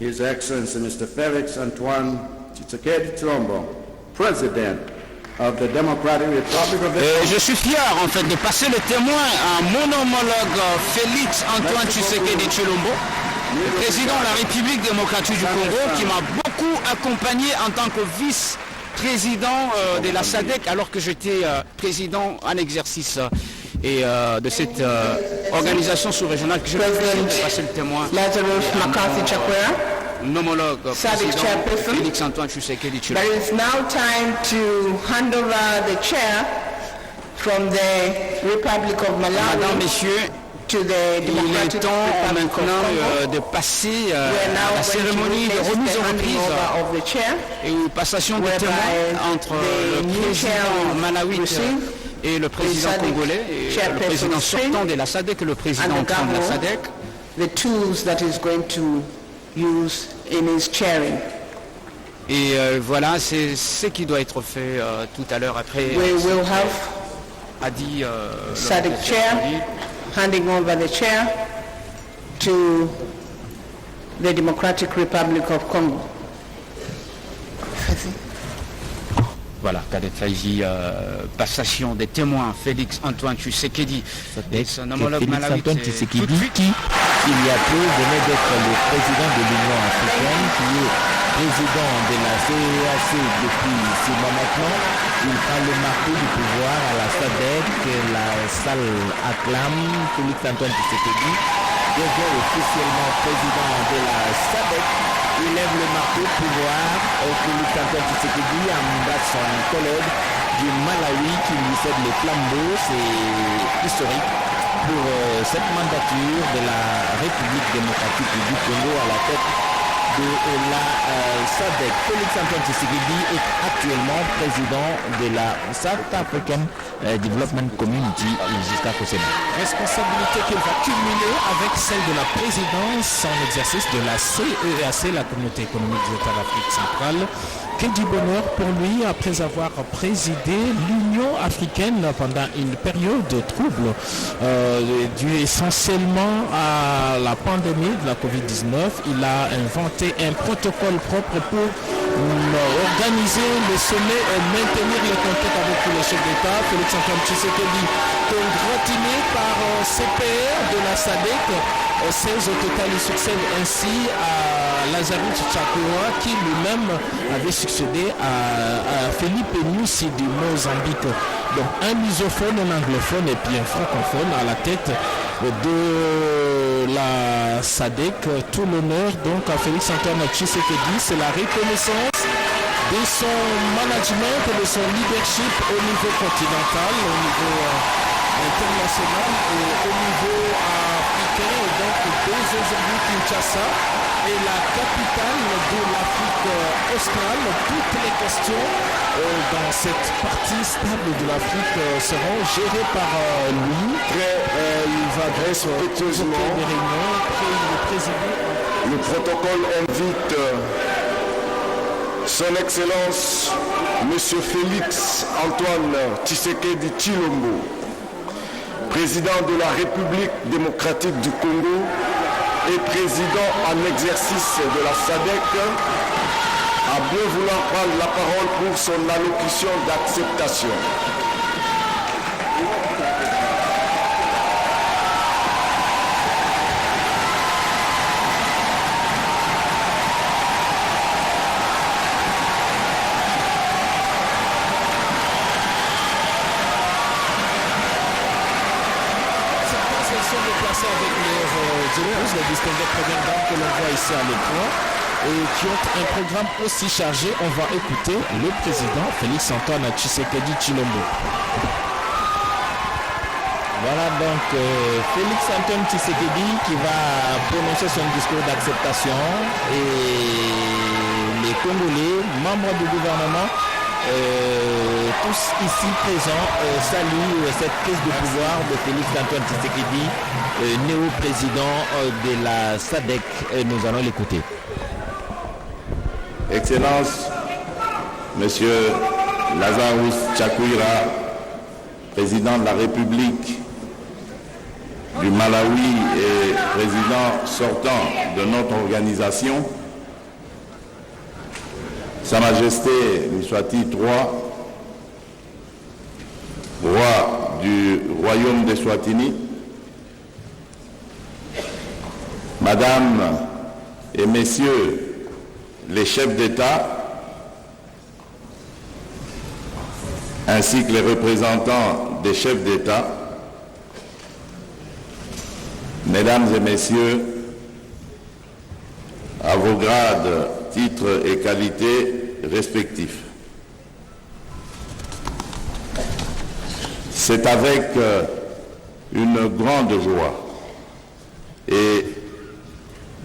His Excellency Mr. Felix Antoine Tshisekedi Tshilombo, President of the Democratic Republic of the Congo. Je suis fier en fait de passer le témoin à mon homologue Félix Antoine Tshisekedi Tshilombo, le président de la République démocratique du Congo, qui m'a beaucoup accompagné en tant que vice-président de la SADC alors que j'étais président en exercice et de cette organisation sous-régionale que je vais passer le témoin. Homologue président Félix Antoine Tshisekedi Tshilombo. But it's now time to hand over the chair from the Republic of Malawi. Mesdames, Messieurs, to the il est temps maintenant de passer à la cérémonie de remise en reprise et une passation de témoins entre le président malawite et le président congolais, et le président sortant de la SADC et le président entrant de la SADC. The tools that is going to use in his chairing. Et voilà, c'est ce qui doit être fait tout à l'heure après. We will have a dit SADC chair handing over the chair to the Democratic Republic of Congo. Voilà, Cadet Faïzi, passation des témoins, Félix Antoine Tshisekedi et son homologue malawite. Antoine Tshisekedi qui, il y a peu, venait d'être le président de l'Union africaine, qui est président de la CEAC depuis 6 mois maintenant. Il prend le marteau du pouvoir à la SADC, la salle acclame Félix Antoine Tshisekedi, devient officiellement président de la SADC. Il lève le marteau pouvoir au Félix Antoine Tshisekedi, embrasse son collègue du Malawi qui lui cède les flambeaux. C'est historique pour cette mandature de la République démocratique du Congo à la tête de la SADC. Félix Antoine Tshisekedi est actuellement président de la South African Development Community jusqu'à Kosema. Responsabilité qu'il va cumuler avec celle de la présidence en exercice de la CEAC, la Communauté économique de l'Afrique centrale. Quel du bonheur pour lui après avoir présidé l'Union africaine pendant une période trouble due essentiellement à la pandémie de la Covid-19. Il a inventé un protocole propre pour organiser le sommet et maintenir le contact avec tous les chefs d'État. Félix Antoine Tshisekedi, congratiné par CPR de la SADC, 16 au total, il succède ainsi à Lazarus Chakwera qui lui-même avait succédé à Philippe Nyusi du Mozambique. Donc un lusophone, un anglophone et puis un francophone à la tête de la SADC. Tout l'honneur donc à Félix Antoine Tshisekedi, c'est la reconnaissance de son management et de son leadership au niveau continental, au niveau international et au niveau africain. Et donc dès aujourd'hui Kinshasa est la capitale de l'Afrique australe. Toutes les questions dans cette partie stable de l'Afrique seront gérées par lui. Il va respectueusement. Le protocole invite Son Excellence Monsieur Félix Antoine Tshisekedi Tshilombo, président de la République démocratique du Congo et président en exercice de la SADC, à bien vouloir prendre la parole pour son allocution d'acceptation. Les distingués premières dames que l'on voit ici à l'écran et qui ont un programme aussi chargé. On va écouter le président Félix Antoine Tshisekedi Tshilombo. Voilà donc Félix Antoine Tshisekedi qui va prononcer son discours d'acceptation et les Congolais, membres du gouvernement, tous ici présents saluent cette prise de pouvoir de Félix Antoine Tshisekedi, néo-président de la SADC. Nous allons l'écouter. Excellence, Monsieur Lazarus Chakwera, président de la République du Malawi et président sortant de notre organisation, Sa Majesté Mswati III, roi du Royaume des Swatini, Madame et Messieurs les chefs d'État, ainsi que les représentants des chefs d'État, Mesdames et Messieurs, à vos grades, titres et qualités respectifs. C'est avec une grande joie et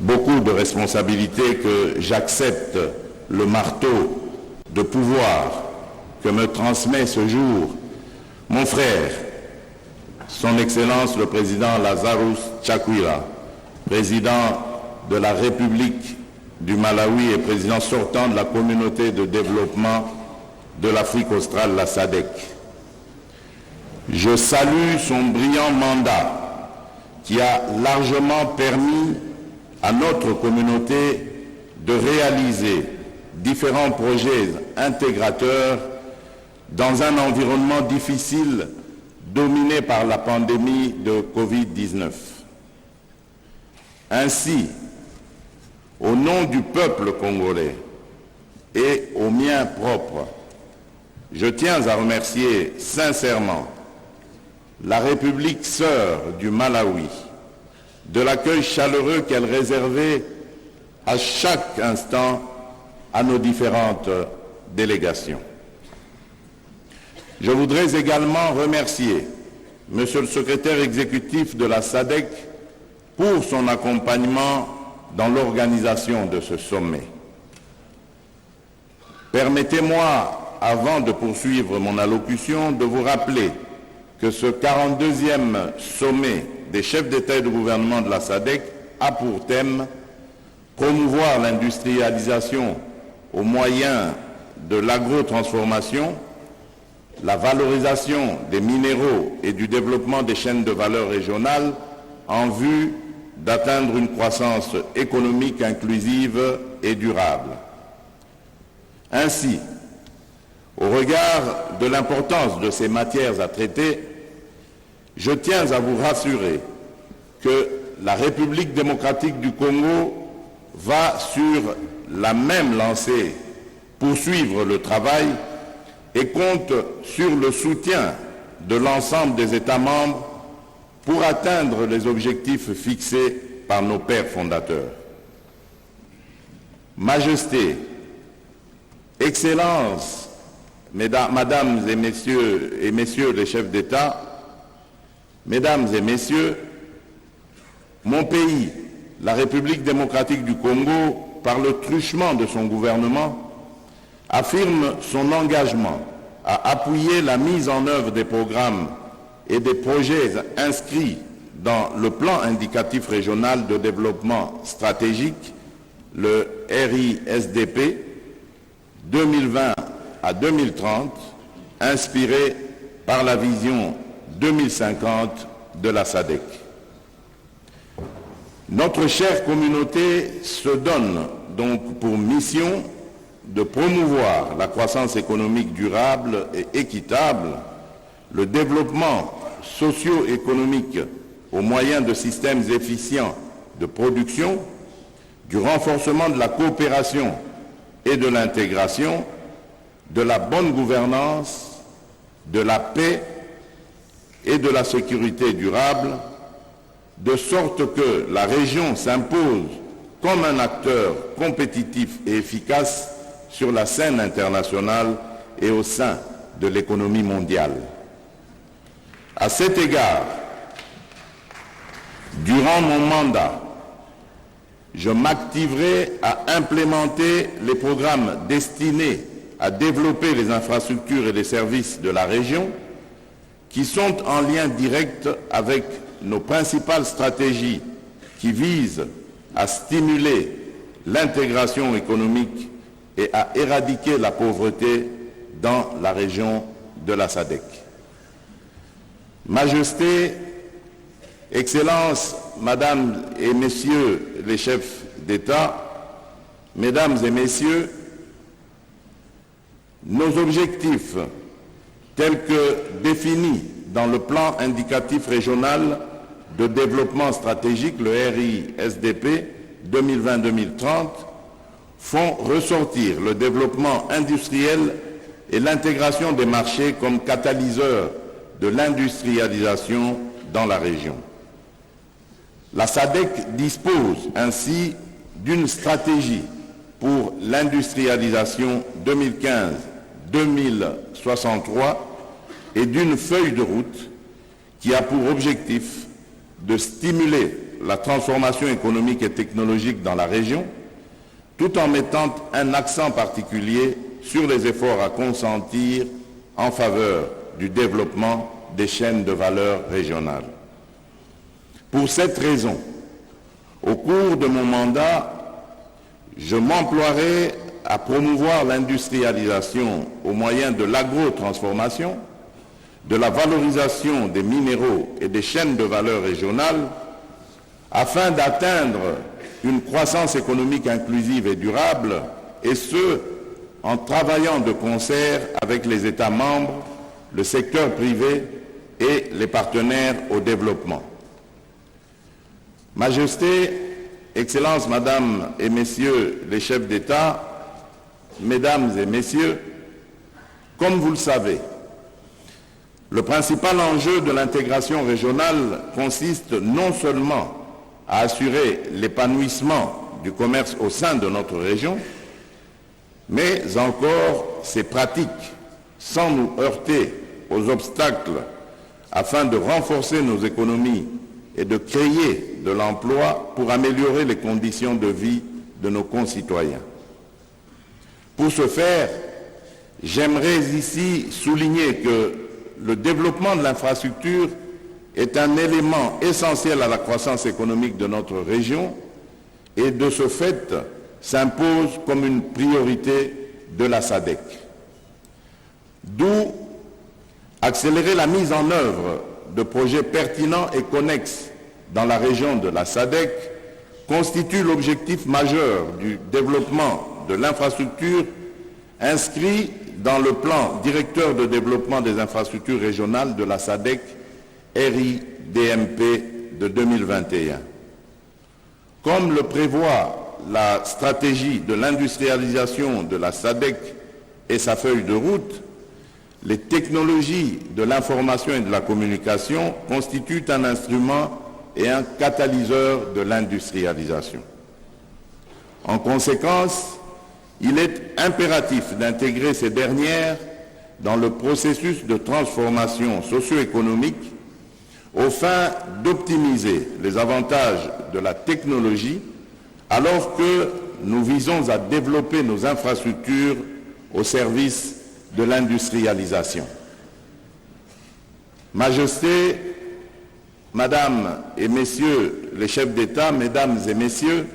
beaucoup de responsabilités que j'accepte le marteau de pouvoir que me transmet ce jour mon frère, son Excellence le Président Lazarus Chakwera, président de la République du Malawi et président sortant de la communauté de développement de l'Afrique australe, la SADC. Je salue son brillant mandat qui a largement permis à notre communauté de réaliser différents projets intégrateurs dans un environnement difficile dominé par la pandémie de Covid-19. Ainsi, au nom du peuple congolais et au mien propre, je tiens à remercier sincèrement la République sœur du Malawi de l'accueil chaleureux qu'elle réservait à chaque instant à nos différentes délégations. Je voudrais également remercier Monsieur le secrétaire exécutif de la SADC pour son accompagnement dans l'organisation de ce sommet. Permettez-moi, avant de poursuivre mon allocution, de vous rappeler que ce 42e sommet des chefs d'État et de gouvernement de la SADC a pour thème promouvoir l'industrialisation au moyen de l'agrotransformation, la valorisation des minéraux et du développement des chaînes de valeur régionales en vue d'atteindre une croissance économique inclusive et durable. Ainsi, au regard de l'importance de ces matières à traiter, je tiens à vous rassurer que la République démocratique du Congo va sur la même lancée poursuivre le travail et compte sur le soutien de l'ensemble des États membres pour atteindre les objectifs fixés par nos pères fondateurs. Majesté, Excellence, Mesdames et Messieurs les chefs d'État, Mesdames et Messieurs, mon pays, la République démocratique du Congo, par le truchement de son gouvernement, affirme son engagement à appuyer la mise en œuvre des programmes et des projets inscrits dans le plan indicatif régional de développement stratégique, le RISDP 2020 à 2030, inspiré par la vision 2050 de la SADC. Notre chère communauté se donne donc pour mission de promouvoir la croissance économique durable et équitable, le développement socio-économique au moyen de systèmes efficients de production, du renforcement de la coopération et de l'intégration, de la bonne gouvernance, de la paix et de la sécurité durable, de sorte que la région s'impose comme un acteur compétitif et efficace sur la scène internationale et au sein de l'économie mondiale. À cet égard, durant mon mandat, je m'activerai à implémenter les programmes destinés à développer les infrastructures et les services de la région qui sont en lien direct avec nos principales stratégies qui visent à stimuler l'intégration économique et à éradiquer la pauvreté dans la région de la SADC. Majesté, Excellences, Mesdames et Messieurs les chefs d'État, Mesdames et Messieurs, nos objectifs tels que définis dans le plan indicatif régional de développement stratégique, le RISDP 2020-2030, font ressortir le développement industriel et l'intégration des marchés comme catalyseurs de l'industrialisation dans la région. La SADC dispose ainsi d'une stratégie pour l'industrialisation 2015-2063 et d'une feuille de route qui a pour objectif de stimuler la transformation économique et technologique dans la région, tout en mettant un accent particulier sur les efforts à consentir en faveur du développement des chaînes de valeur régionales. Pour cette raison, au cours de mon mandat, je m'emploierai à promouvoir l'industrialisation au moyen de l'agro-transformation, de la valorisation des minéraux et des chaînes de valeur régionales, afin d'atteindre une croissance économique inclusive et durable, et ce, en travaillant de concert avec les États membres, le secteur privé et les partenaires au développement. Majesté, Excellences, Madame et Messieurs les chefs d'État, Mesdames et Messieurs, comme vous le savez, le principal enjeu de l'intégration régionale consiste non seulement à assurer l'épanouissement du commerce au sein de notre région, mais encore ses pratiques, sans nous heurter aux obstacles, afin de renforcer nos économies et de créer de l'emploi pour améliorer les conditions de vie de nos concitoyens. Pour ce faire, j'aimerais ici souligner que le développement de l'infrastructure est un élément essentiel à la croissance économique de notre région et de ce fait s'impose comme une priorité de la SADC. D'où accélérer la mise en œuvre de projets pertinents et connexes dans la région de la SADC constitue l'objectif majeur du développement de l'infrastructure inscrit dans le plan directeur de développement des infrastructures régionales de la SADC RIDMP de 2021. Comme le prévoit la stratégie de l'industrialisation de la SADC et sa feuille de route, les technologies de l'information et de la communication constituent un instrument et un catalyseur de l'industrialisation. En conséquence, il est impératif d'intégrer ces dernières dans le processus de transformation socio-économique aux fins d'optimiser les avantages de la technologie alors que nous visons à développer nos infrastructures au service de l'industrialisation. Majesté, Madame et Messieurs les chefs d'État, Mesdames et Messieurs,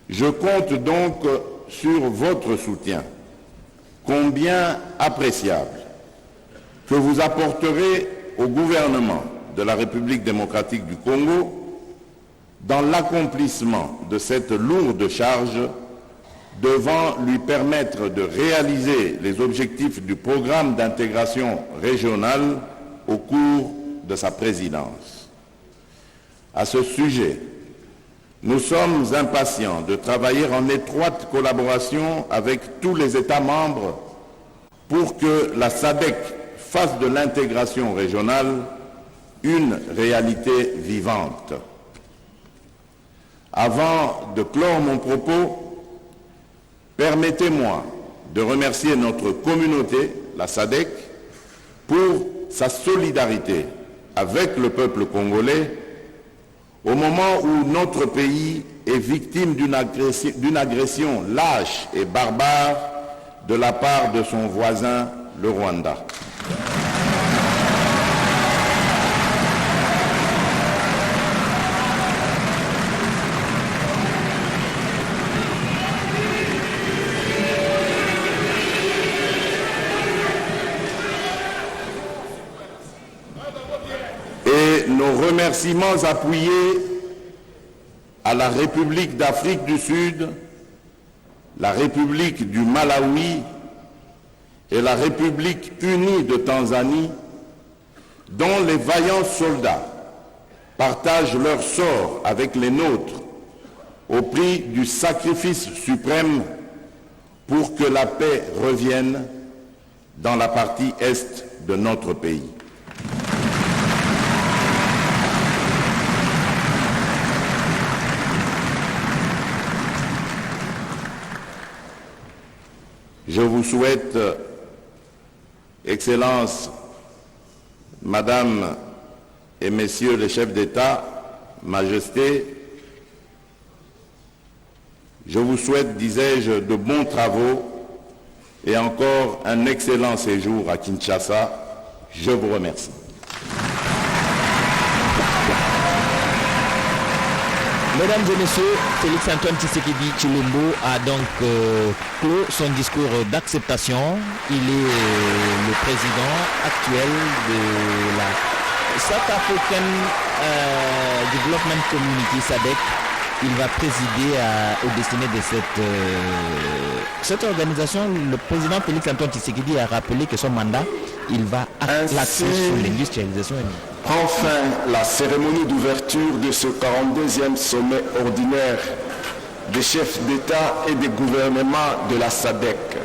je compte donc sur votre soutien, combien appréciable, que vous apporterez au gouvernement de la République démocratique du Congo dans l'accomplissement de cette lourde charge devant lui permettre de réaliser les objectifs du programme d'intégration régionale au cours de sa présidence. À ce sujet, nous sommes impatients de travailler en étroite collaboration avec tous les États membres pour que la SADC fasse de l'intégration régionale une réalité vivante. Avant de clore mon propos, permettez-moi de remercier notre communauté, la SADC, pour sa solidarité avec le peuple congolais au moment où notre pays est victime d'une agression lâche et barbare de la part de son voisin, le Rwanda. Et nos remerciements appuyés à la République d'Afrique du Sud, la République du Malawi et la République unie de Tanzanie, dont les vaillants soldats partagent leur sort avec les nôtres au prix du sacrifice suprême pour que la paix revienne dans la partie est de notre pays. Je vous souhaite, Excellences, Madame et Messieurs les chefs d'État, Majesté, je vous souhaite, disais-je, de bons travaux et encore un excellent séjour à Kinshasa. Je vous remercie. Mesdames et messieurs, Félix-Antoine Tshisekedi Tshilombo a donc clos son discours d'acceptation. Il est le président actuel de la South African Development Community SADC. Il va présider aux destinées de cette organisation. Le président Félix-Antoine Tshisekedi a rappelé que son mandat, il va axer sur l'industrialisation. Prend fin la cérémonie d'ouverture de ce 42e sommet ordinaire des chefs d'État et des gouvernements de la SADC.